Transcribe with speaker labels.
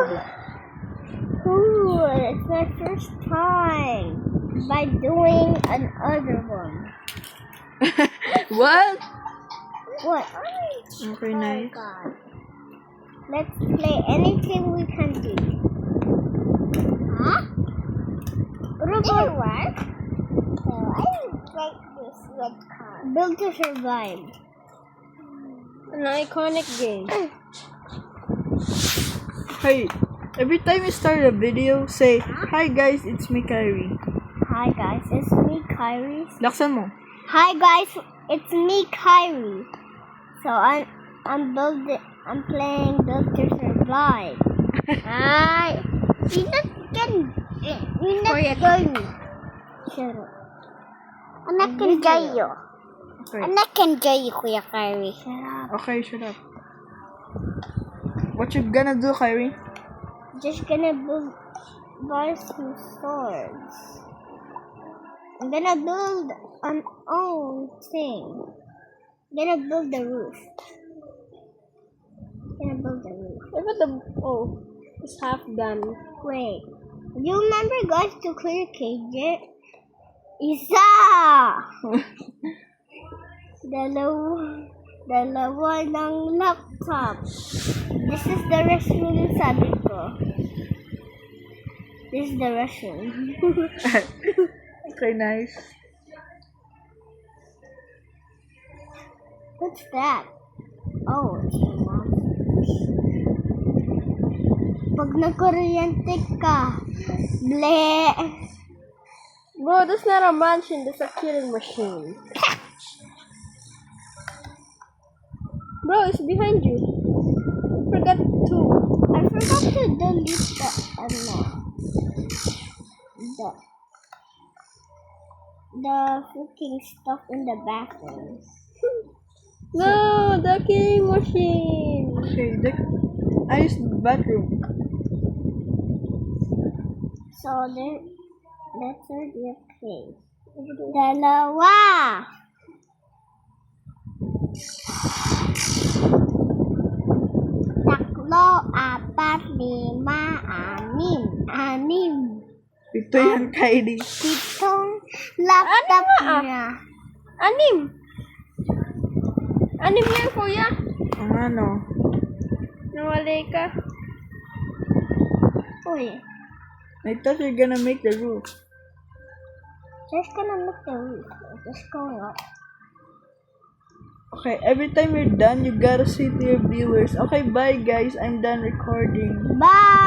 Speaker 1: trouble.
Speaker 2: Ooh, it's my first time by doing another one.
Speaker 1: What?
Speaker 2: What?
Speaker 1: Okay,
Speaker 2: Oh
Speaker 1: nice.
Speaker 2: God. Let's play anything we can do. Huh? What about what? So I don't like this red car. Build to Survive. An iconic game.
Speaker 1: Hey, every time you start a video, say, "Hi guys, it's me, Kyrie."
Speaker 2: Hi guys, it's me, Kyrie.
Speaker 1: Laksan mo.
Speaker 2: Hi guys, it's me, Kyrie. So I'm playing Build to Survive. Hi. You're not going. Shut up. I'm not gonna enjoy you.
Speaker 1: Okay.
Speaker 2: I'm not gonna enjoy you, Kuya Kyrie. Shut up.
Speaker 1: Okay, shut up. What you gonna do, Kyrie?
Speaker 2: Just gonna buy some swords. I'm gonna build an own thing. I'm gonna build the roof. It's half done. Wait. You remember guys to clear cage? Isa! Dalawa ng laptop. This is the restroom, sabi ko. This is the restroom.
Speaker 1: Okay, nice.
Speaker 2: What's that? Oh, it's the monsters. Pag nagkuryente ka, bleh. Bro, that's not a mansion, that's a killing machine. Bro, it's behind you. I forgot to delete the freaking stuff in the bathroom. No, the killing machine.
Speaker 1: Okay, I used the bathroom.
Speaker 2: So that's already okay. Dalawa. Tatlo, apat, lima, anim.
Speaker 1: Ito yan, Kylie.
Speaker 2: Pitong laptop niya. Anim yan, kuya.
Speaker 1: Ang ano?
Speaker 2: Nawalay ka. Uy.
Speaker 1: I thought you're gonna make the roof.
Speaker 2: Just gonna make the roof. Just going up.
Speaker 1: Okay, every time you're done, you gotta say to your viewers, okay, bye guys, I'm done recording.
Speaker 2: Bye!